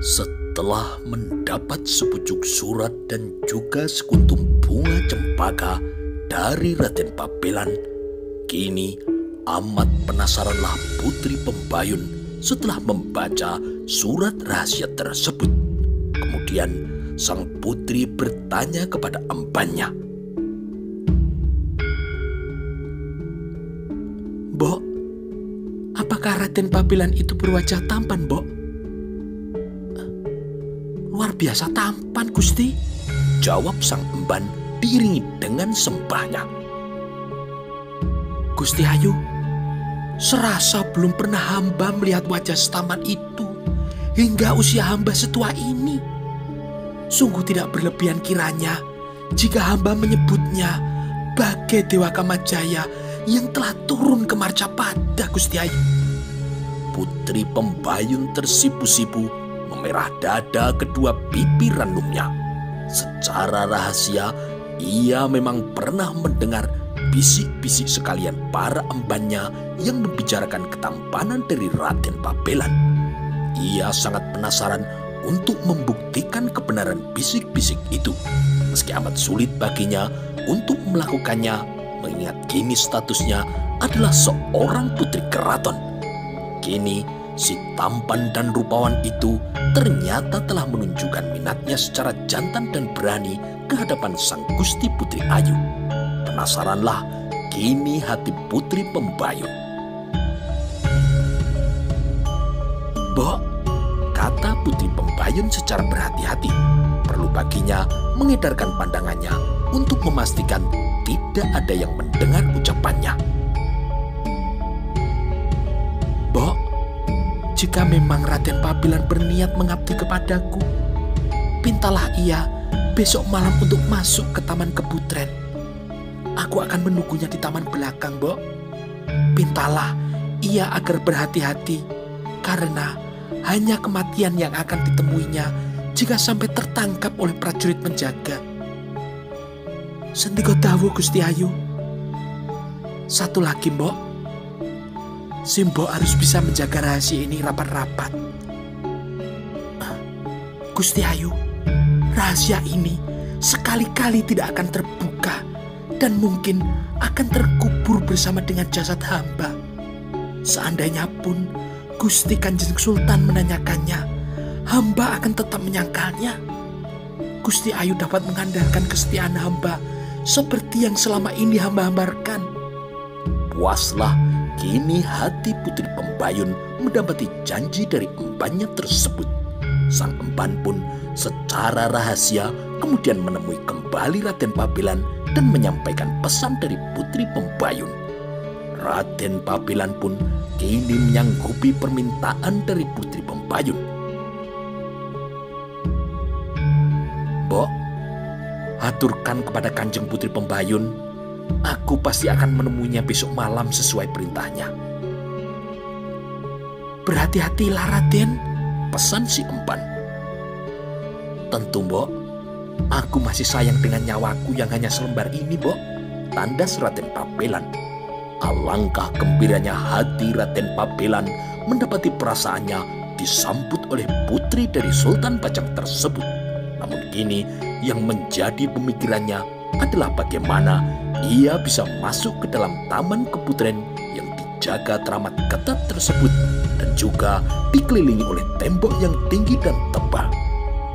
Setelah mendapat sepucuk surat dan juga sekuntum bunga cempaka dari Raden Pabelan, kini amat penasaranlah Putri Pembayun setelah membaca surat rahasia tersebut. Kemudian sang putri bertanya kepada empannya, "Mbok, apakah Raden Pabelan itu berwajah tampan, Mbok?" "Luar biasa tampan, Gusti," jawab sang emban diiringi dengan sembahnya. "Gusti Ayu, serasa belum pernah hamba melihat wajah setampan itu hingga usia hamba setua ini. Sungguh tidak berlebihan kiranya jika hamba menyebutnya bagai Dewa Kamajaya yang telah turun ke Marcapada, Gusti Ayu." Putri Pembayun tersipu-sipu memerah dada kedua pipi ranumnya. Secara rahasia, ia memang pernah mendengar bisik-bisik sekalian para embannya yang membicarakan ketampanan dari Raden Pabelan. Ia sangat penasaran untuk membuktikan kebenaran bisik-bisik itu, meski amat sulit baginya untuk melakukannya, mengingat kini statusnya adalah seorang putri keraton. Kini si tampan dan rupawan itu ternyata telah menunjukkan minatnya secara jantan dan berani ke hadapan sang Gusti Putri Ayu. Penasaranlah kini hati Putri Pembayun. "Mbok," kata Putri Pembayun secara berhati-hati, perlu baginya mengedarkan pandangannya untuk memastikan tidak ada yang mendengar ucapannya. "Mbok, jika memang Raden Pabelan berniat mengabdi kepadaku, pintalah ia besok malam untuk masuk ke Taman Keputren. Aku akan menunggunya di taman belakang, Mbok. Pintalah ia agar berhati-hati, karena hanya kematian yang akan ditemuinya jika sampai tertangkap oleh prajurit penjaga." "Sendika dawuh, Gusti Ayu. Satu lagi, Mbok. Si Mbok harus bisa menjaga rahasia ini rapat-rapat. Gusti Ayu, rahasia ini sekali-kali tidak akan terbuka dan mungkin akan terkubur bersama dengan jasad hamba. Seandainya pun Gusti Kanjeng Sultan menanyakannya, hamba akan tetap menyangkalnya. Gusti Ayu dapat mengandalkan kesetiaan hamba seperti yang selama ini hamba hambarkan." Puaslah kini hati Putri Pembayun mendapati janji dari embannya tersebut. Sang emban pun secara rahasia kemudian menemui kembali Raden Pabelan dan menyampaikan pesan dari Putri Pembayun. Raden Pabelan pun kini menyanggupi permintaan dari Putri Pembayun. "Mbok, haturkan kepada Kanjeng Putri Pembayun, aku pasti akan menemuinya besok malam sesuai perintahnya." "Berhati-hatilah, Raden," pesan si emban. "Tentu, Mbok. Aku masih sayang dengan nyawaku yang hanya selembar ini, Mbok," tandas Raden Pabelan. Alangkah gembiranya hati Raden Pabelan mendapati perasaannya disambut oleh putri dari Sultan Bajang tersebut. Namun kini yang menjadi pemikirannya adalah bagaimana ia bisa masuk ke dalam Taman Keputren yang dijaga teramat ketat tersebut dan juga dikelilingi oleh tembok yang tinggi dan tebal.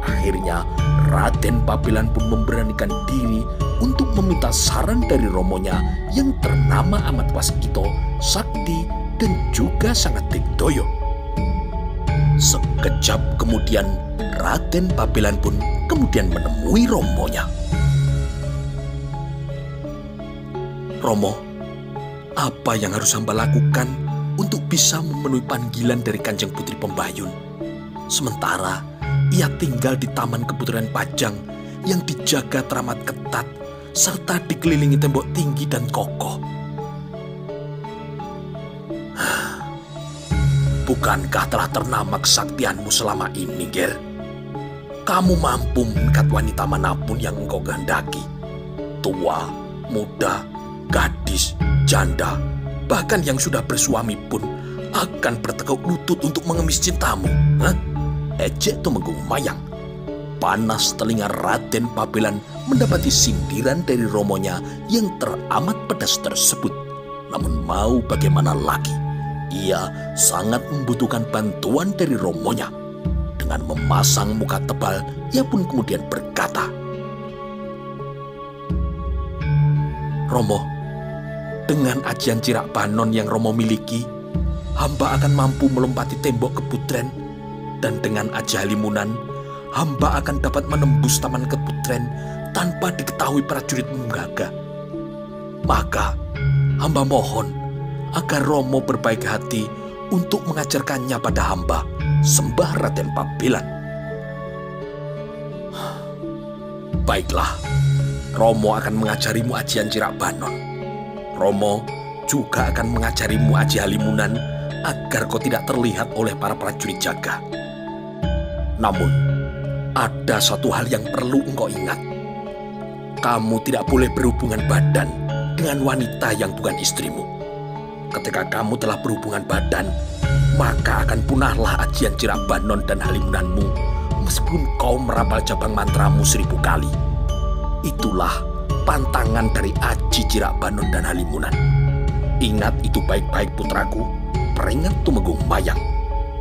Akhirnya Raden Pabelan pun memberanikan diri untuk meminta saran dari romonya yang ternama Amat Waskito, sakti, dan juga sangat digdoyo. Sekejap kemudian Raden Pabelan pun kemudian menemui romonya. "Romo, apa yang harus hamba lakukan untuk bisa memenuhi panggilan dari Kanjeng Putri Pembayun? Sementara ia tinggal di Taman Keputren Pajang yang dijaga teramat ketat serta dikelilingi tembok tinggi dan kokoh." "Bukankah telah ternama kesaktianmu selama ini, Ger? Kamu mampu mengikat wanita manapun yang engkau kehendaki. Tua, muda, gadis, janda, bahkan yang sudah bersuami pun akan bertekuk lutut untuk mengemis cintamu. Hah? ejek Tumenggung Mayang. Panas telinga Raden Pabelan mendapati sindiran dari romonya yang teramat pedas tersebut. Namun mau bagaimana lagi, ia sangat membutuhkan bantuan dari romonya. Dengan memasang muka tebal, ia pun kemudian berkata, "Romo, dengan ajian Cirak Banon yang Romo miliki, hamba akan mampu melompati tembok Keputren, dan dengan Aji Halimunan, hamba akan dapat menembus Taman Keputren tanpa diketahui prajurit Munggaga. Maka, hamba mohon agar Romo berbaik hati untuk mengajarkannya pada hamba, sembah Raden Pabelan." "Baiklah, Romo akan mengajarimu ajian Cirak Banon. Romo juga akan mengajarimu Aji Halimunan agar kau tidak terlihat oleh para prajurit jaga. Namun, ada satu hal yang perlu engkau ingat. Kamu tidak boleh berhubungan badan dengan wanita yang bukan istrimu. Ketika kamu telah berhubungan badan, maka akan punahlah ajian Cirak Banon dan Halimunanmu, meskipun kau merapal cabang mantramu 1000 kali. Itulah pantangan dari Aji Cirak Banon dan Halimunan. Ingat itu baik-baik putraku," peringat Tumenggung Mayang.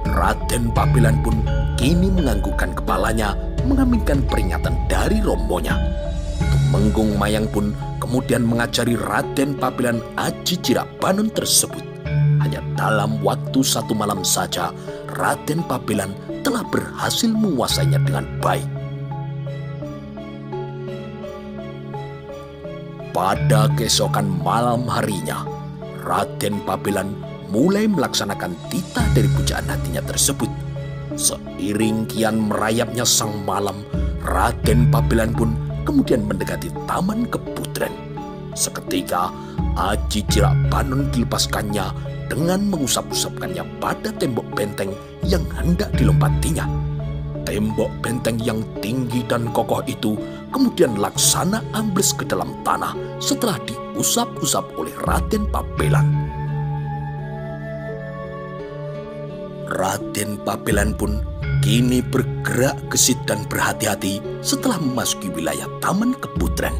Raden Pabelan pun kini menganggukkan kepalanya mengaminkan peringatan dari romonya. Tumenggung Mayang pun kemudian mengajari Raden Pabelan Aji Cirak Banon tersebut. Hanya dalam waktu 1 malam saja, Raden Pabelan telah berhasil menguasainya dengan baik. Pada keesokan malam harinya, Raden Pabelan mulai melaksanakan titah dari pujaan hatinya tersebut. Seiring kian merayapnya sang malam, Raden Pabelan pun kemudian mendekati Taman Keputren. Seketika, Aji Cirak Banon dilepaskannya dengan mengusap-usapkannya pada tembok benteng yang hendak dilompatinya. Tembok benteng yang tinggi dan kokoh itu kemudian laksana ambles ke dalam tanah setelah diusap-usap oleh Raden Pabelan. Raden Pabelan pun kini bergerak gesit dan berhati-hati setelah memasuki wilayah Taman Keputren.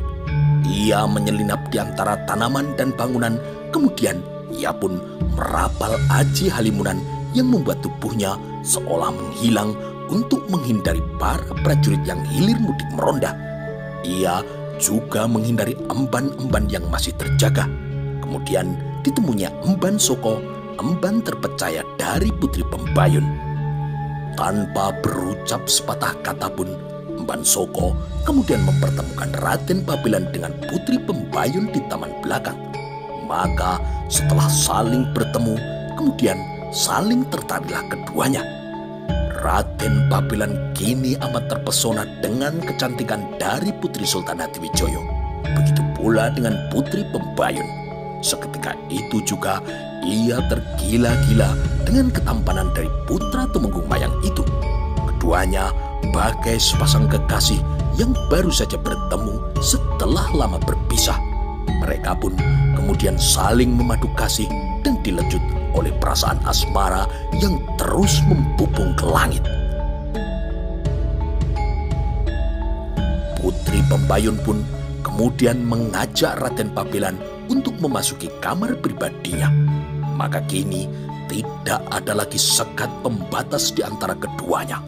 Ia menyelinap di antara tanaman dan bangunan, kemudian ia pun merapal Aji Halimunan yang membuat tubuhnya seolah menghilang untuk menghindari para prajurit yang hilir mudik meronda. Ia juga menghindari emban-emban yang masih terjaga. Kemudian ditemunya Emban Soko, emban terpercaya dari Putri Pembayun. Tanpa berucap sepatah kata pun, Emban Soko kemudian mempertemukan Raden Pabelan dengan Putri Pembayun di taman belakang. Maka setelah saling bertemu, kemudian saling tertariklah keduanya. Raden Pabelan kini amat terpesona dengan kecantikan dari Putri Sultan Hatiwijoyo. Begitu pula dengan Putri Pembayun. Seketika itu juga ia tergila-gila dengan ketampanan dari putra Tumenggung Mayang itu. Keduanya bagai sepasang kekasih yang baru saja bertemu setelah lama berpisah. Mereka pun kemudian saling memadu kasih dan dilecut oleh perasaan asmara yang terus membubung ke langit. Putri Pembayun pun kemudian mengajak Raden Pabelan untuk memasuki kamar pribadinya. Maka kini tidak ada lagi sekat pembatas di antara keduanya.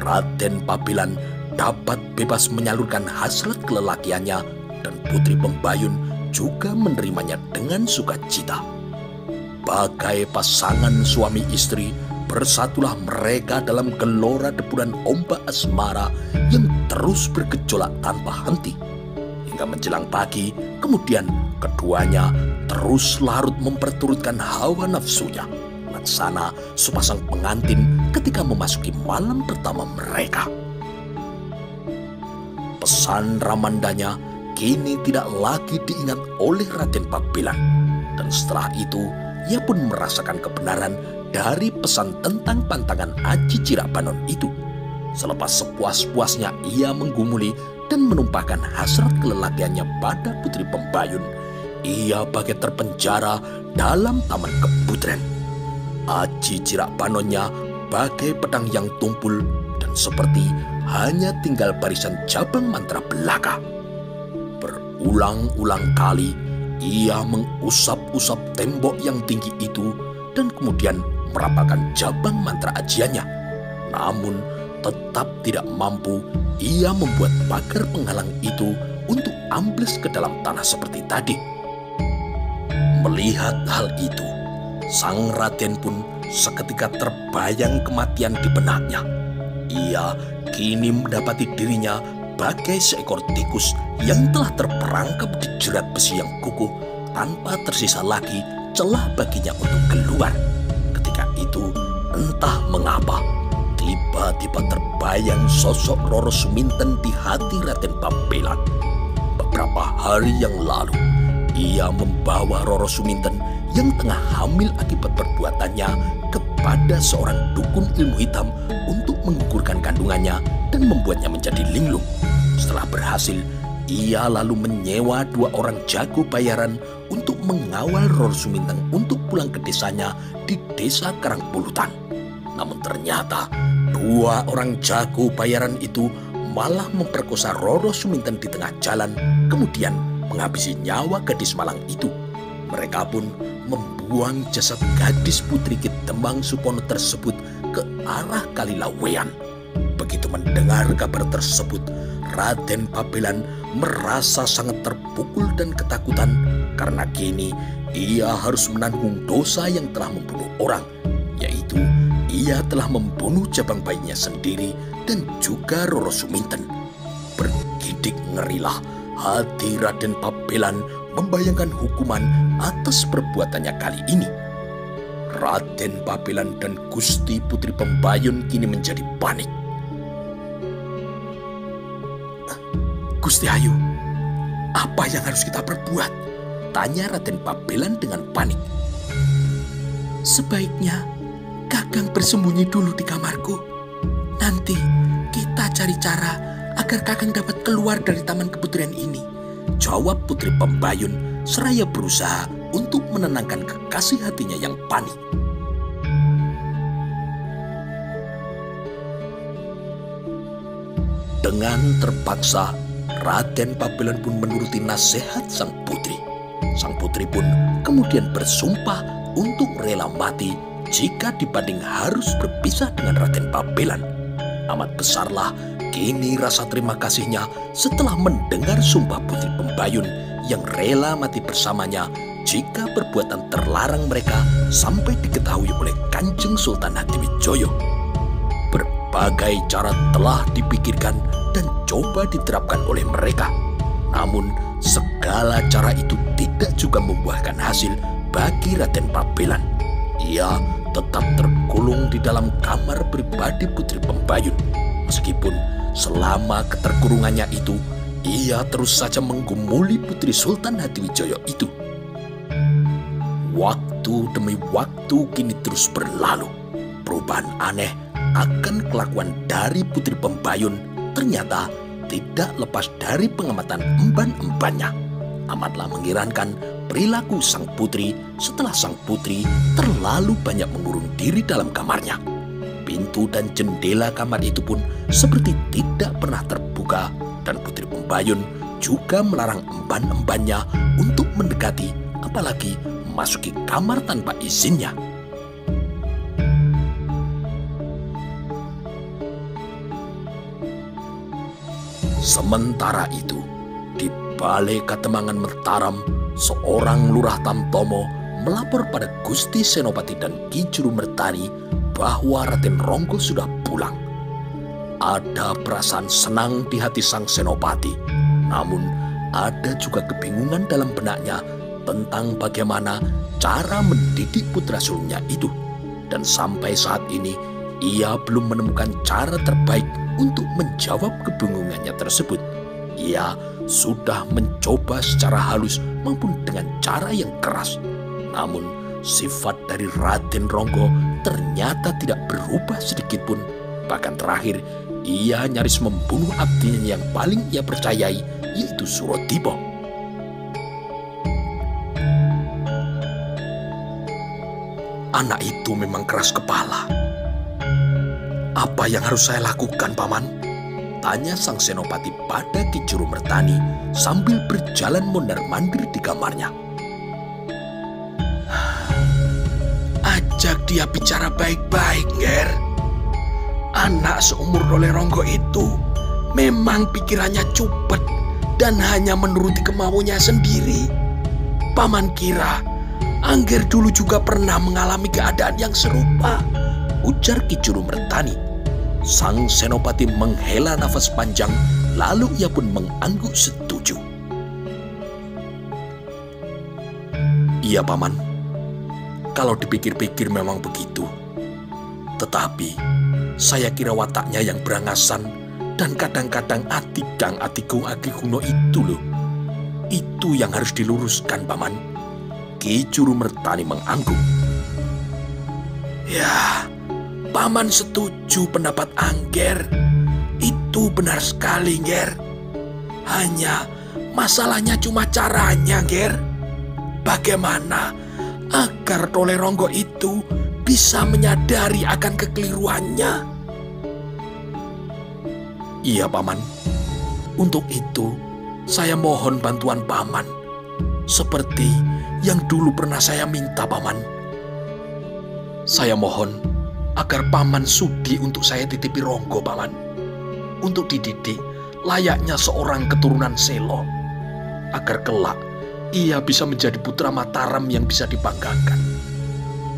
Raden Pabelan dapat bebas menyalurkan hasrat kelelakiannya dan Putri Pembayun juga menerimanya dengan sukacita. Bagai pasangan suami istri, bersatulah mereka dalam gelora deburan ombak asmara yang terus bergejolak tanpa henti. Hingga menjelang pagi, kemudian keduanya terus larut memperturutkan hawa nafsunya, laksana sepasang pengantin ketika memasuki malam pertama mereka. Pesan Ramandanya kini tidak lagi diingat oleh Raden Pabelan, dan setelah itu ia pun merasakan kebenaran dari pesan tentang pantangan Aji Cirak Banon itu. Selepas sepuas-puasnya ia menggumuli dan menumpahkan hasrat kelelakiannya pada Putri Pembayun, ia bagai terpenjara dalam Taman Keputren. Aji Cirak Banonnya bagai pedang yang tumpul dan seperti hanya tinggal barisan cabang mantra belaka. Berulang-ulang kali ia mengusap-usap tembok yang tinggi itu dan kemudian merapalkan cabang mantra ajiannya. Namun tetap tidak mampu ia membuat pagar penghalang itu untuk ambles ke dalam tanah seperti tadi. Melihat hal itu, sang Raden pun seketika terbayang kematian di benaknya. Ia kini mendapati dirinya bagai seekor tikus yang telah terperangkap di jerat besi yang kukuh tanpa tersisa lagi celah baginya untuk keluar. Ketika itu, entah mengapa, tiba-tiba terbayang sosok Roro Suminten di hati Raden Pabelan. Beberapa hari yang lalu, ia membawa Roro Suminten yang tengah hamil akibat perbuatannya kepada seorang dukun ilmu hitam untuk menggugurkan kandungannya dan membuatnya menjadi linglung. Setelah berhasil, ia lalu menyewa 2 orang jago bayaran untuk mengawal Roro Suminten untuk pulang ke desanya di desa Karangpulutan. Namun ternyata 2 orang jago bayaran itu malah memperkosa Roro Suminten di tengah jalan, kemudian menghabisi nyawa gadis malang itu. Mereka pun membuang jasad gadis Putri Ki Demang Supono tersebut ke arah Kalilawean. Begitu mendengar kabar tersebut, Raden Pabelan merasa sangat terpukul dan ketakutan karena kini ia harus menanggung dosa yang telah membunuh orang, yaitu ia telah membunuh jabang bayinya sendiri dan juga Roro Suminten. Bergidik ngerilah hati Raden Pabelan membayangkan hukuman atas perbuatannya kali ini. Raden Pabelan dan Gusti Putri Pembayun kini menjadi panik. Gusti Ayu, apa yang harus kita perbuat? Tanya Raden Pabelan dengan panik. Sebaiknya Kakang bersembunyi dulu di kamarku. Nanti kita cari cara agar Kakang dapat keluar dari taman keputrian ini, jawab Putri Pembayun seraya berusaha untuk menenangkan kekasih hatinya yang panik. Dengan terpaksa, Raden Pabelan pun menuruti nasihat sang putri. Sang putri pun kemudian bersumpah untuk rela mati jika dibanding harus berpisah dengan Raden Pabelan. Amat besarlah kini rasa terima kasihnya setelah mendengar sumpah Putri Pembayun yang rela mati bersamanya jika perbuatan terlarang mereka sampai diketahui oleh Kanjeng Sultan Hadiwijoyo. Berbagai cara telah dipikirkan dan coba diterapkan oleh mereka. Namun segala cara itu tidak juga membuahkan hasil bagi Raden Pabelan. Ia tetap terkulung di dalam kamar pribadi Putri Pembayun. Meskipun selama keterkurungannya itu, ia terus saja menggumuli Putri Sultan Hadiwijoyo itu. Waktu demi waktu kini terus berlalu. Perubahan aneh akan kelakuan dari Putri Pembayun ternyata tidak lepas dari pengamatan emban-embannya. Amatlah mengirankan perilaku sang putri setelah sang putri terlalu banyak mengurung diri dalam kamarnya. Pintu dan jendela kamar itu pun seperti tidak pernah terbuka dan Putri Pembayun juga melarang emban-embannya untuk mendekati apalagi memasuki kamar tanpa izinnya. Sementara itu, di Balai Katemangan Mataram, seorang Lurah Tamtomo melapor pada Gusti Senopati dan Ki Juru Mertani bahwa Raden Ronggo sudah pulang. Ada perasaan senang di hati sang Senopati, namun ada juga kebingungan dalam benaknya tentang bagaimana cara mendidik putra sulungnya itu. Dan sampai saat ini, ia belum menemukan cara terbaik untuk menjawab kebingungannya tersebut. Ia sudah mencoba secara halus maupun dengan cara yang keras. Namun sifat dari Raden Ronggo ternyata tidak berubah sedikit pun. Bahkan terakhir ia nyaris membunuh abdinya yang paling ia percayai, yaitu Surodipo. Anak itu memang keras kepala. Apa yang harus saya lakukan, Paman? Tanya sang senopati pada Ki Jurumertani sambil berjalan mondar-mandir di kamarnya. Ajak dia bicara baik-baik, Nger. Anak seumur Dole Ronggo itu memang pikirannya cupet dan hanya menuruti kemauannya sendiri. Paman kira Angger dulu juga pernah mengalami keadaan yang serupa, ujar Ki Jurumertani. Sang senopati menghela nafas panjang, lalu ia pun mengangguk setuju. Iya, Paman. Kalau dipikir-pikir memang begitu. Tetapi saya kira wataknya yang berangasan dan kadang-kadang atigang atigung agikuno itu loh. Itu yang harus diluruskan, Paman. Ki Jurumertani mengangguk. Ya, Paman setuju pendapat Angger. Itu benar sekali, Nger. Hanya masalahnya cuma caranya, Nger. Bagaimana agar Dole Ronggo itu bisa menyadari akan kekeliruannya? Iya, Paman. Untuk itu, saya mohon bantuan Paman. Seperti yang dulu pernah saya minta, Paman. Saya mohon agar Paman sudi untuk saya titipi Ronggo, Paman. Untuk dididik layaknya seorang keturunan Selo. Agar kelak ia bisa menjadi putra Mataram yang bisa dibanggakan.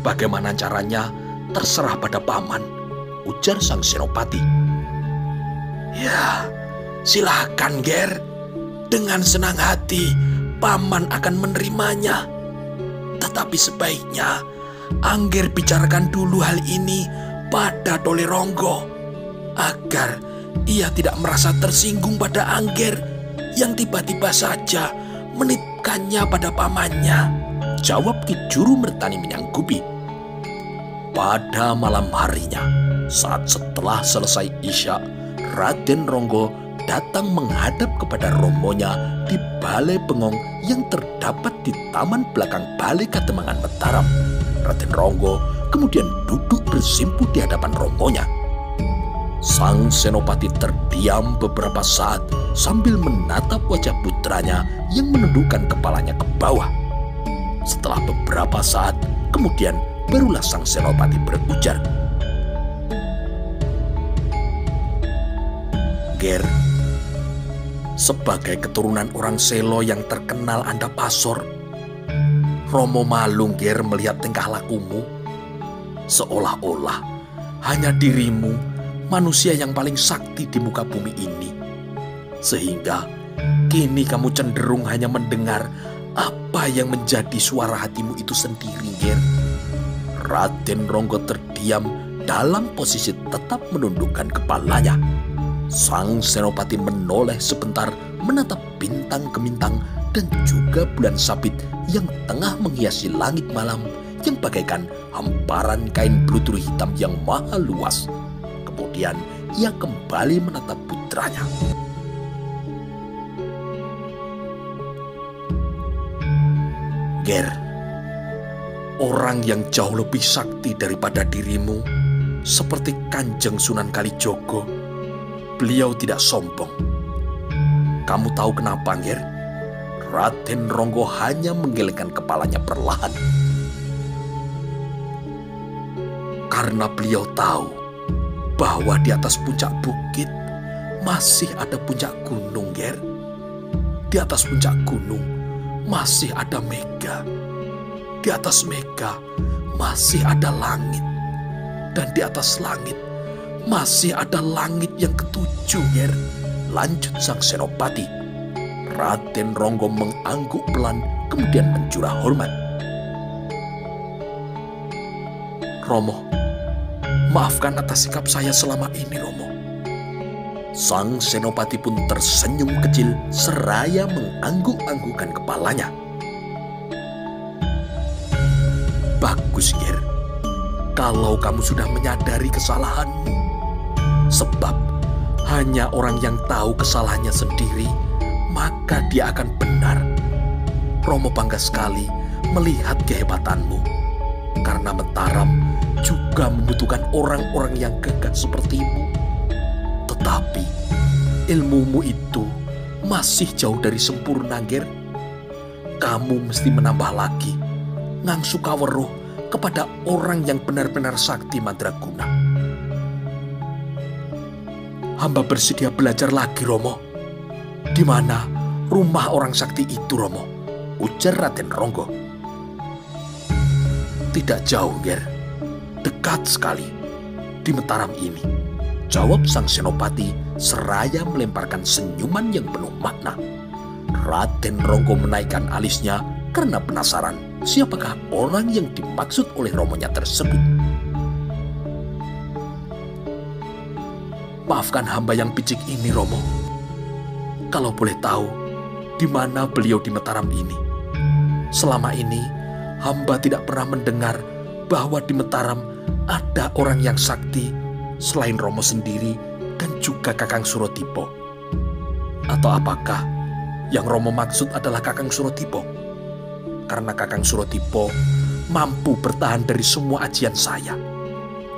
Bagaimana caranya terserah pada Paman, ujar sang senopati. Ya, silakan, Ger. Dengan senang hati Paman akan menerimanya. Tetapi sebaiknya Angger bicarakan dulu hal ini pada Dole Ronggo, agar ia tidak merasa tersinggung pada Angger yang tiba-tiba saja menitipkannya pada pamannya, jawab Ki Jurumertani menyanggupi. Pada malam harinya, saat setelah selesai Isya, Raden Ronggo datang menghadap kepada romonya di Balai Bengong yang terdapat di taman belakang Balai Kademangan Mataram. Raden Ronggo kemudian duduk bersimpuh di hadapan romonya. Sang senopati terdiam beberapa saat sambil menatap wajah putranya yang menundukkan kepalanya ke bawah. Setelah beberapa saat, kemudian barulah sang senopati berujar, Ger, sebagai keturunan orang Selo yang terkenal andapasor, Romo malu, Ger, melihat tingkah lakumu. Seolah-olah hanya dirimu manusia yang paling sakti di muka bumi ini. Sehingga kini kamu cenderung hanya mendengar apa yang menjadi suara hatimu itu sendiri, Ger. Raden Ronggo terdiam dalam posisi tetap menundukkan kepalanya. Sang senopati menoleh sebentar menatap bintang gemintang dan juga bulan sabit yang tengah menghiasi langit malam yang bagaikan hamparan kain bludur hitam yang maha luas. Kemudian ia kembali menatap putranya. Ger, orang yang jauh lebih sakti daripada dirimu, seperti Kanjeng Sunan Kalijogo, beliau tidak sombong. Kamu tahu kenapa, Ger? Raden Ronggo hanya menggelengkan kepalanya perlahan. Karena beliau tahu bahwa di atas puncak bukit masih ada puncak gunung, Ger. Di atas puncak gunung masih ada Mega. Di atas Mega masih ada langit. Dan di atas langit masih ada langit yang ketujuh, Ger. Lanjut sang senopati. Raden Ronggo mengangguk pelan, kemudian mencurah hormat. Romo, maafkan atas sikap saya selama ini, Romo. Sang senopati pun tersenyum kecil seraya mengangguk-anggukkan kepalanya. Bagus, Ger. Kalau kamu sudah menyadari kesalahanmu. Sebab hanya orang yang tahu kesalahannya sendiri, maka dia akan benar. Romo bangga sekali melihat kehebatanmu. Karena Mataram juga membutuhkan orang-orang yang gagah sepertimu. Tetapi ilmumu itu masih jauh dari sempurna, Ger. Kamu mesti menambah lagi ngangsu kaweruh kepada orang yang benar-benar sakti mandraguna. Hamba bersedia belajar lagi, Romo. Di mana rumah orang sakti itu, Romo? Ujar Raden Ronggo. Tidak jauh, Ger. Dekat sekali di Mataram ini, jawab sang Senopati seraya melemparkan senyuman yang penuh makna. Raden Ronggo menaikkan alisnya karena penasaran siapakah orang yang dimaksud oleh romonya tersebut. Maafkan hamba yang picik ini, Romo. Kalau boleh tahu, di mana beliau di Mataram ini? Selama ini, hamba tidak pernah mendengar bahwa di Mataram ada orang yang sakti selain Romo sendiri dan juga Kakang Suratipo. Atau apakah yang Romo maksud adalah Kakang Suratipo? Karena Kakang Suratipo mampu bertahan dari semua ajian saya,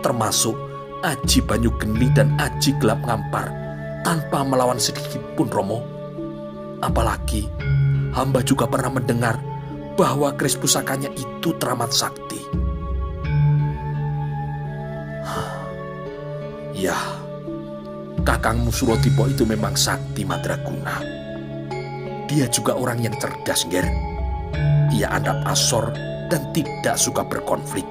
termasuk aji Banyu Geni dan aji Gelap Ngampar, tanpa melawan sedikit pun, Romo. Apalagi hamba juga pernah mendengar bahwa keris pusakanya itu teramat sakti. Ya, Kakangmu Suratipo itu memang sakti mandraguna. Dia juga orang yang cerdas, Ger. Ia andap asor dan tidak suka berkonflik.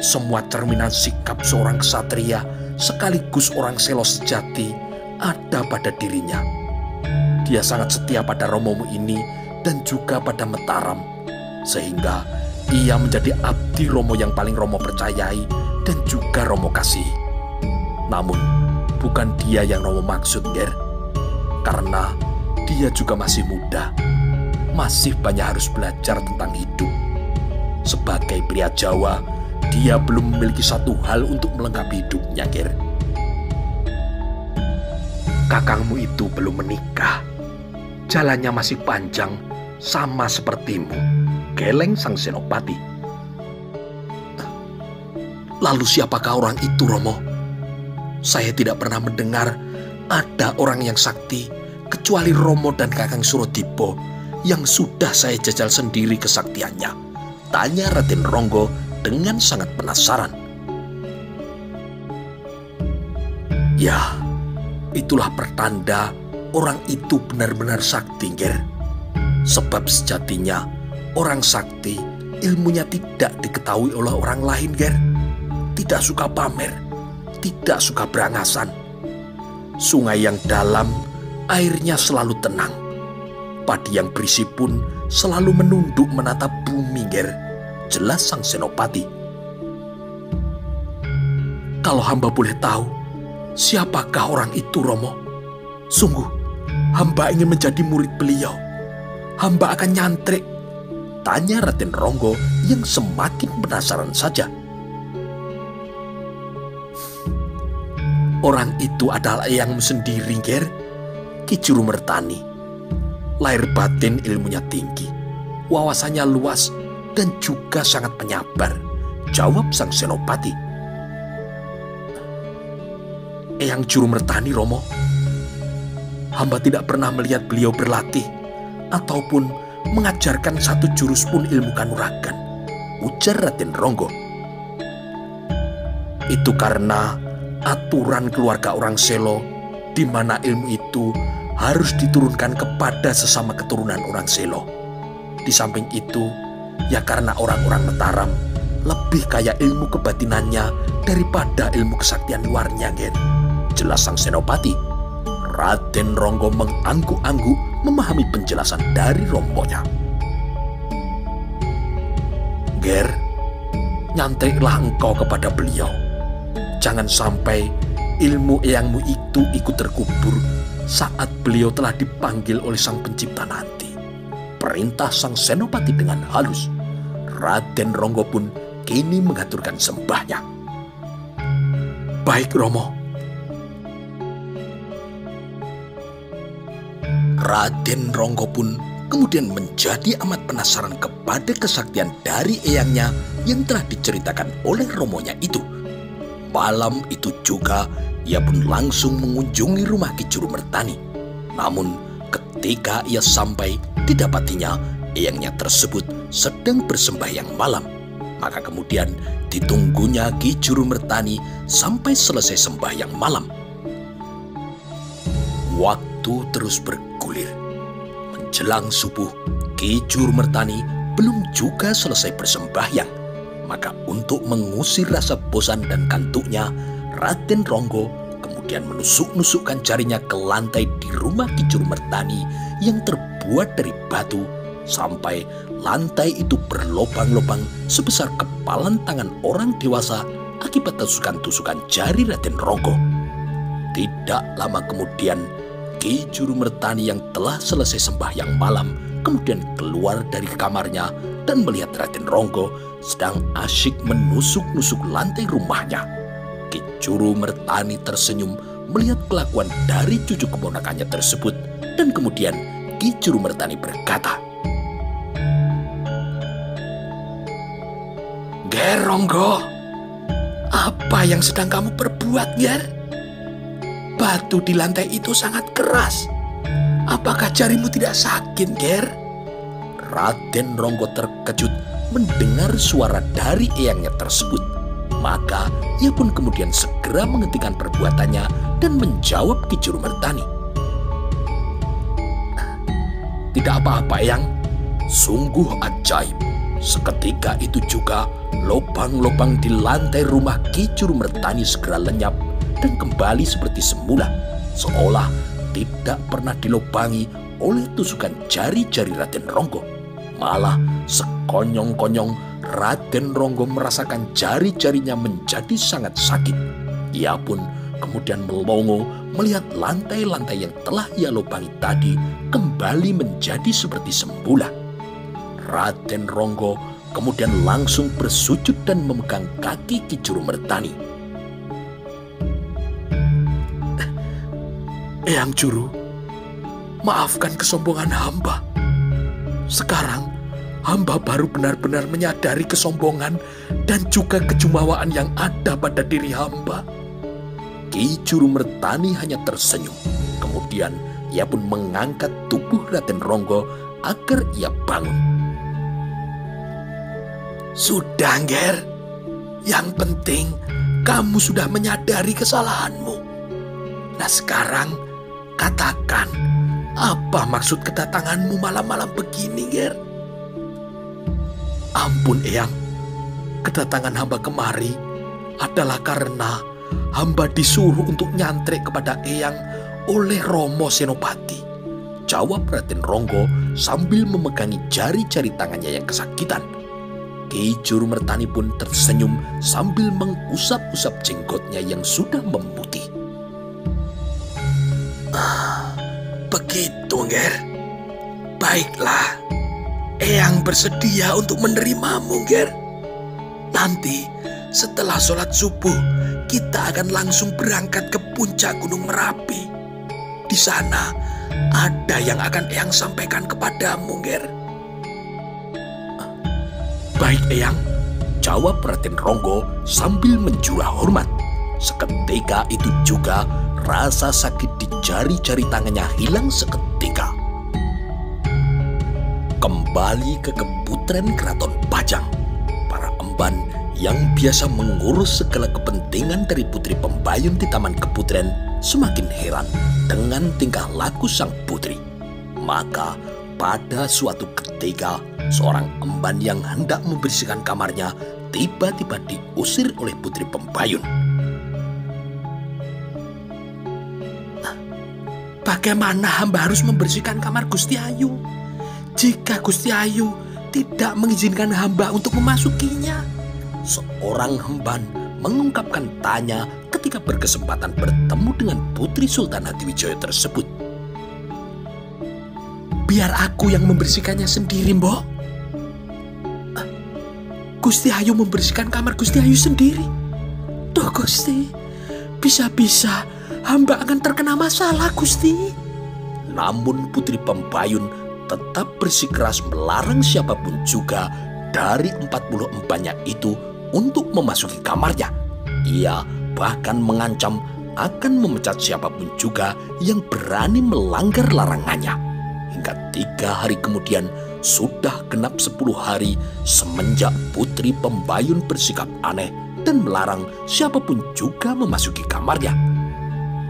Semua cerminan sikap seorang ksatria sekaligus orang selo sejati ada pada dirinya. Dia sangat setia pada romomu ini dan juga pada Mataram, sehingga ia menjadi abdi Romo yang paling Romo percayai dan juga Romo kasihi. Namun, bukan dia yang Romo maksud, Ger. Karena dia juga masih muda. Masih banyak harus belajar tentang hidup. Sebagai pria Jawa, dia belum memiliki satu hal untuk melengkapi hidupnya, Ger. Kakangmu itu belum menikah. Jalannya masih panjang, sama sepertimu, geleng sang Senopati. Lalu siapakah orang itu, Romo? Saya tidak pernah mendengar ada orang yang sakti kecuali Romo dan Kakang Suratipo yang sudah saya jajal sendiri kesaktiannya. Tanya Raden Ronggo dengan sangat penasaran. Ya, itulah pertanda orang itu benar-benar sakti, Ger. Sebab sejatinya orang sakti ilmunya tidak diketahui oleh orang lain, Ger. Tidak suka pamer, tidak suka berangasan. Sungai yang dalam, airnya selalu tenang. Padi yang berisi pun selalu menunduk menatap bumi, Ger. Jelas sang Senopati. Kalau hamba boleh tahu, siapakah orang itu, Romo? Sungguh, hamba ingin menjadi murid beliau. Hamba akan nyantrik. Tanya Raden Ronggo yang semakin penasaran saja. Orang itu adalah eyangmu sendiri, Ger. Ki Jurumertani. Lahir batin ilmunya tinggi, wawasannya luas, dan juga sangat penyabar, jawab sang Senopati. Eyang Jurumertani, Romo? Hamba tidak pernah melihat beliau berlatih ataupun mengajarkan satu jurus pun ilmu kanuragan, ujar Raden Ronggo. Itu karena aturan keluarga orang Selo, di mana ilmu itu harus diturunkan kepada sesama keturunan orang Selo. Di samping itu, ya karena orang-orang Mataram lebih kaya ilmu kebatinannya daripada ilmu kesaktian luarnya, Ger. Jelas sang Senopati. Raden Ronggo mengangguk-angguk memahami penjelasan dari rombonnya. Ger, nyantriklah engkau kepada beliau. Jangan sampai ilmu eyangmu itu ikut terkubur saat beliau telah dipanggil oleh sang pencipta nanti. Perintah sang Senopati dengan halus. Raden Ronggo pun kini mengaturkan sembahnya. Baik, Romo. Raden Ronggo pun kemudian menjadi amat penasaran kepada kesaktian dari eyangnya yang telah diceritakan oleh romonya itu. Malam itu juga ia pun langsung mengunjungi rumah Ki Juru Mertani. Namun ketika ia sampai, didapatinya eyangnya tersebut sedang bersembahyang malam. Maka kemudian ditunggunya Ki Juru Mertani sampai selesai sembahyang malam. Waktu terus bergulir. Menjelang subuh, Ki Juru Mertani belum juga selesai bersembahyang. Maka untuk mengusir rasa bosan dan kantuknya, Raden Ronggo kemudian menusuk-nusukkan jarinya ke lantai di rumah Ki Juru Mertani yang terbuat dari batu, sampai lantai itu berlobang-lobang sebesar kepalan tangan orang dewasa akibat tusukan-tusukan jari Raden Ronggo. Tidak lama kemudian, Ki Juru Mertani yang telah selesai sembahyang malam kemudian keluar dari kamarnya dan melihat Raden Ronggo sedang asyik menusuk-nusuk lantai rumahnya. Ki Juru Mertani tersenyum melihat kelakuan dari cucu keponakannya tersebut, dan kemudian Ki Juru Mertani berkata, "Ger Ronggo, apa yang sedang kamu perbuat, Ger? Batu di lantai itu sangat keras. Apakah jarimu tidak sakit, Ger?" Raden Ronggo terkejut mendengar suara dari eyangnya tersebut. Maka ia pun kemudian segera menghentikan perbuatannya dan menjawab Ki Juru Mertani, "Tidak apa-apa, Eyang. Sungguh ajaib." Seketika itu juga lubang-lubang di lantai rumah Ki Juru Mertani segera lenyap dan kembali seperti semula, seolah tidak pernah dilubangi oleh tusukan jari-jari Raden Ronggo. Malah sekonyong-konyong Raden Ronggo merasakan jari-jarinya menjadi sangat sakit. Ia pun kemudian melongo melihat lantai-lantai yang telah ia lubangi tadi kembali menjadi seperti semula. Raden Ronggo kemudian langsung bersujud dan memegang kaki Ki Juru Mertani. "Eyang Juru, maafkan kesombongan hamba. Sekarang hamba baru benar-benar menyadari kesombongan dan juga kejumawaan yang ada pada diri hamba." Ki Juru Mertani hanya tersenyum. Kemudian ia pun mengangkat tubuh Raden Ronggo agar ia bangun. "Sudah, Ger. Yang penting kamu sudah menyadari kesalahanmu. Nah sekarang katakan, apa maksud kedatanganmu malam-malam begini, Ger?" "Ampun, Eyang. Kedatangan hamba kemari adalah karena hamba disuruh untuk nyantrik kepada Eyang oleh Romo Senopati," jawab Raden Ronggo sambil memegangi jari-jari tangannya yang kesakitan. Ki Juru Mertani pun tersenyum sambil mengusap-usap jenggotnya yang sudah memutih. "Begitu, Ger. Baiklah, Eyang bersedia untuk menerimamu, Ger. Nanti setelah sholat subuh, kita akan langsung berangkat ke puncak Gunung Merapi. Di sana ada yang akan Eyang sampaikan kepadamu, Ger." "Baik, Eyang," jawab Raden Ronggo sambil menjura hormat. Seketika itu juga rasa sakit di jari-jari tangannya hilang seketika. Kembali ke keputren Keraton Pajang, para emban yang biasa mengurus segala kepentingan dari putri pembayun di Taman Keputren semakin heran dengan tingkah laku sang putri. Maka pada suatu ketika, seorang emban yang hendak membersihkan kamarnya tiba-tiba diusir oleh putri pembayun. "Bagaimana hamba harus membersihkan kamar Gusti Ayu jika Gusti Ayu tidak mengizinkan hamba untuk memasukinya?" Seorang emban mengungkapkan tanya ketika berkesempatan bertemu dengan Putri Sultan Hadiwijaya tersebut. "Biar aku yang membersihkannya sendiri, Mbok." "Gusti Ayu membersihkan kamar Gusti Ayu sendiri? Duh Gusti, bisa-bisa hamba akan terkena masalah, Gusti." Namun Putri Pembayun tetap bersikeras melarang siapapun juga dari 40 empannya itu untuk memasuki kamarnya. Ia bahkan mengancam akan memecat siapapun juga yang berani melanggar larangannya. Hingga 3 hari kemudian sudah genap 10 hari semenjak Putri Pembayun bersikap aneh dan melarang siapapun juga memasuki kamarnya.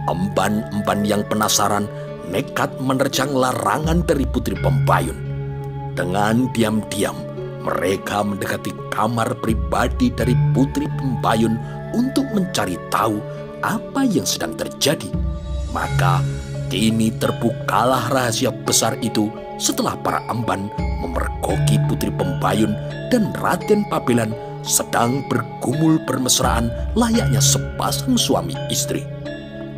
Emban-emban yang penasaran nekat menerjang larangan dari Putri Pembayun. Dengan diam-diam mereka mendekati kamar pribadi dari Putri Pembayun untuk mencari tahu apa yang sedang terjadi. Maka kini terbukalah rahasia besar itu setelah para emban memergoki Putri Pembayun dan Raden Pabelan sedang bergumul bermesraan layaknya sepasang suami istri.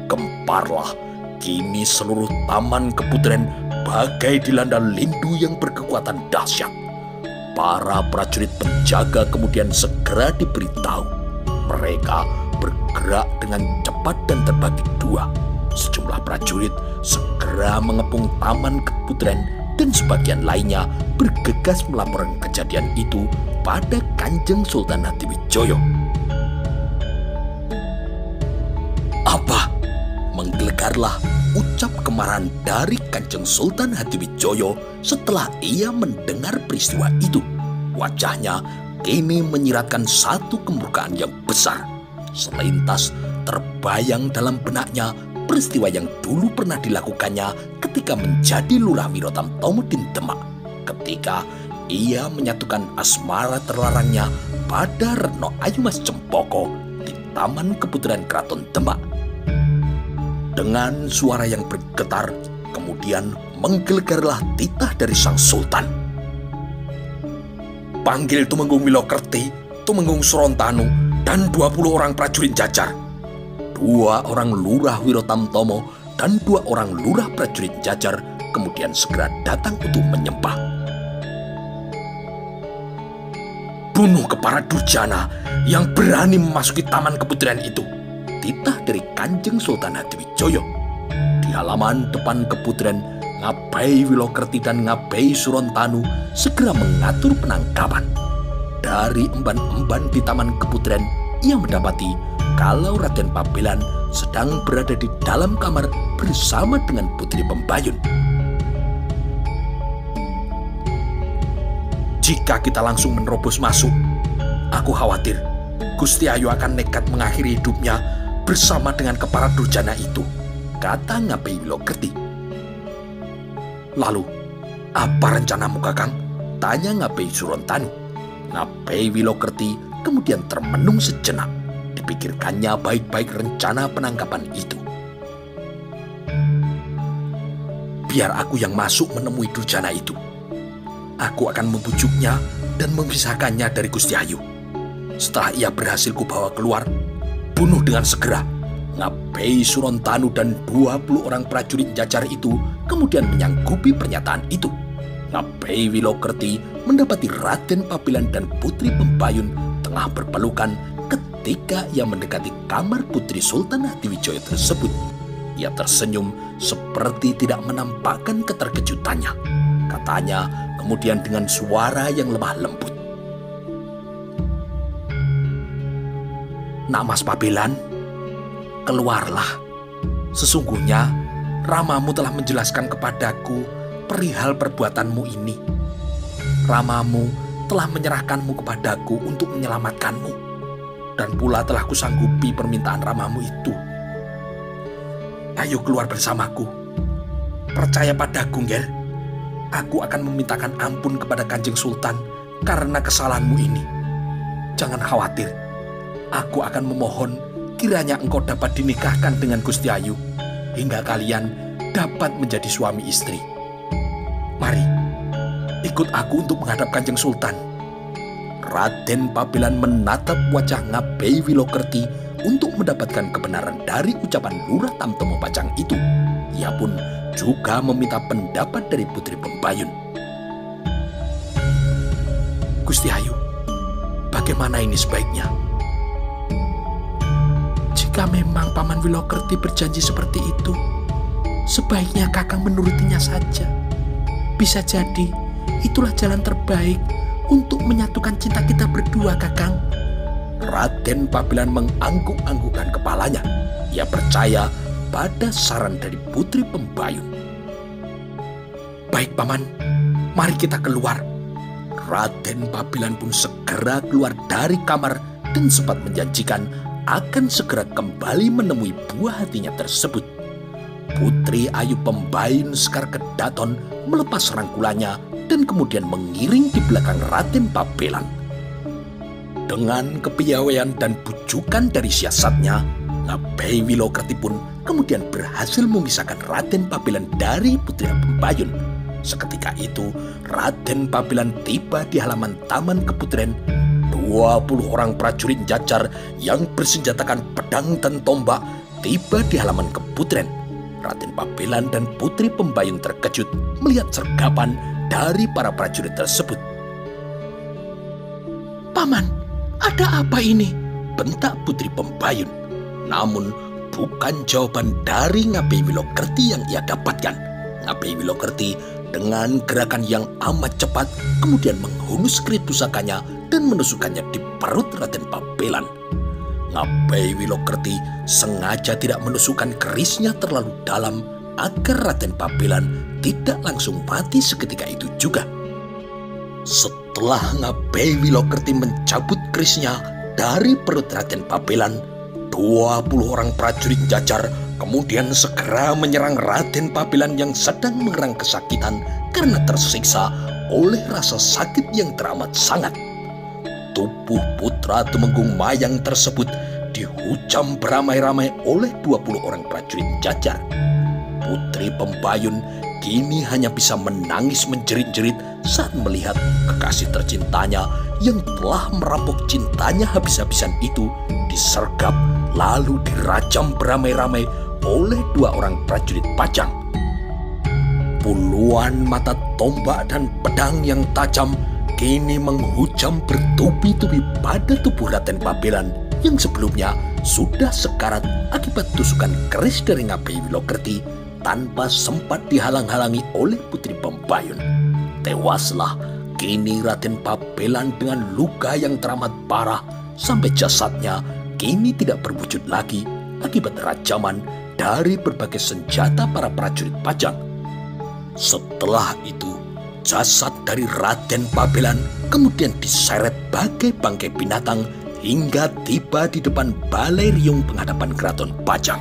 Gemparlah kini seluruh taman Keputren bagai dilanda lindu yang berkekuatan dahsyat. Para prajurit penjaga kemudian segera diberitahu. Mereka bergerak dengan cepat dan terbagi 2. Sejumlah prajurit segera mengepung taman Keputren dan sebagian lainnya bergegas melaporkan kejadian itu pada Kanjeng Sultan Hadiwijaya. Apa? Menggelegarlah ucap kemarahan dari Kanjeng Sultan Hadiwijaya setelah ia mendengar peristiwa itu. Wajahnya kini menyiratkan satu kemurkaan yang besar. Selintas terbayang dalam benaknya peristiwa yang dulu pernah dilakukannya ketika menjadi Lurah Wirotamtomo di Demak, ketika ia menyatukan asmara terlarangnya pada Retno Ayumas Cempoko di Taman Keputren Keraton Demak. Dengan suara yang bergetar, kemudian menggelegarlah titah dari sang sultan. Panggil Tumenggung Wilokerti, Tumenggung Sorontanu, dan 20 orang prajurit Jajar. 2 orang Lurah Wirotamtomo dan 2 orang Lurah prajurit Jajar kemudian segera datang untuk menyembah. Bunuh kepala durjana yang berani memasuki Taman Keputren itu, titah dari Kanjeng Sultan Hadiwijaya. Di halaman depan Keputren, Ngabai Wilokerti dan Ngabai Surontanu segera mengatur penangkapan. Dari emban-emban di Taman Keputren, ia mendapati kalau Raden Pabelan sedang berada di dalam kamar bersama dengan Putri Pembayun. Jika kita langsung menerobos masuk, aku khawatir Gusti Ayu akan nekat mengakhiri hidupnya bersama dengan kepala durjana itu, kata Ngabai Wilokerti. Lalu, apa rencanamu, Kakang? Tanya Ngabai Surontanu. Ngabai Wilokerti kemudian termenung sejenak. Dipikirkannya baik-baik rencana penangkapan itu. Biar aku yang masuk menemui durjana itu. Aku akan membujuknya dan memisahkannya dari Gusti Ayu. Setelah ia berhasil kubawa keluar, bunuh dengan segera. Ngabai Surontanu dan 20 orang prajurit Jajar itu kemudian menyanggupi pernyataan itu. Ngabai Wilokerti mendapati Raden Pabelan dan Putri Pembayun tengah berpelukan ketika ia mendekati kamar Putri Sultan Hadiwijaya tersebut. Ia tersenyum seperti tidak menampakkan keterkejutannya. Katanya kemudian dengan suara yang lemah lembut, "Nak Mas Pabelan, keluarlah. Sesungguhnya Ramamu telah menjelaskan kepadaku perihal perbuatanmu ini. Ramamu telah menyerahkanmu kepadaku untuk menyelamatkanmu, dan pula telah kusanggupi permintaan Ramamu itu. Ayo keluar bersamaku. Percaya padaku, Ngel. Aku akan memintakan ampun kepada Kanjeng Sultan karena kesalahanmu ini. Jangan khawatir. Aku akan memohon kiranya engkau dapat dinikahkan dengan Gusti Ayu hingga kalian dapat menjadi suami istri. Mari, ikut aku untuk menghadap Kanjeng Sultan." Raden Pabelan menatap wajah Ngabai Wilokerti untuk mendapatkan kebenaran dari ucapan Lurah Tamtomo Pacang itu. Ia pun juga meminta pendapat dari Putri Pembayun. "Gusti Ayu, bagaimana ini sebaiknya?" "Jika memang Paman Wilokerti berjanji seperti itu, sebaiknya Kakang menurutinya saja. Bisa jadi itulah jalan terbaik untuk menyatukan cinta kita berdua, Kakang. Raden Pabilan mengangguk-anggukkan kepalanya. Ia percaya pada saran dari Putri Pembayun. Baik, Paman, mari kita keluar. Raden Pabilan pun segera keluar dari kamar dan sempat menjanjikan akan segera kembali menemui buah hatinya tersebut. Putri Ayu Pembayun Sekar Kedaton melepas rangkulannya dan kemudian mengiring di belakang Raden Pabilan. Dengan kepiawaian dan bujukan dari siasatnya, Ngabai Wilokerti pun kemudian berhasil memisahkan Raden Pabilan dari Putri Pembayun. Seketika itu, Raden Pabilan tiba di halaman Taman Keputren. 20 orang prajurit Jajar yang bersenjatakan pedang dan tombak tiba di halaman Keputren. Raden Pabilan dan Putri Pembayun terkejut melihat sergapan dari para prajurit tersebut. Paman, ada apa ini? Bentak Putri Pembayun. Namun bukan jawaban dari Ngabai Wilokerti yang ia dapatkan. Ngabai Wilokerti dengan gerakan yang amat cepat kemudian menghunus keris pusakanya dan menusukkannya di perut Raden Pabilan. Ngabai Wilokerti sengaja tidak menusukkan kerisnya terlalu dalam agar Raden Pabilan tidak langsung mati seketika itu juga. Setelah Ngabai Wilokerti mencabut kerisnya dari perut Raden Pabilan, 20 orang prajurit Jajar kemudian segera menyerang Raden Pabilan yang sedang mengerang kesakitan karena tersiksa oleh rasa sakit yang teramat sangat. Tubuh putra Tumenggung Mayang tersebut dihujam beramai-ramai oleh 20 orang prajurit Jajar. Putri Pembayun kini hanya bisa menangis menjerit-jerit saat melihat kekasih tercintanya yang telah merampok cintanya habis-habisan itu disergap lalu dirajam beramai-ramai oleh 2 orang prajurit Pajang. Puluhan mata tombak dan pedang yang tajam kini menghujam bertubi-tubi pada tubuh Raden Pabilan yang sebelumnya sudah sekarat akibat tusukan keris dari Ngabai Wilokerti tanpa sempat dihalang-halangi oleh Putri Pembayun. Tewaslah kini Raden Pabilan dengan luka yang teramat parah sampai jasadnya kini tidak berwujud lagi akibat rajaman dari berbagai senjata para prajurit Pajang. Setelah itu, jasad dari Raden Pabilan kemudian diseret bagai bangkai binatang hingga tiba di depan Balai Riung Penghadapan Keraton Pajang.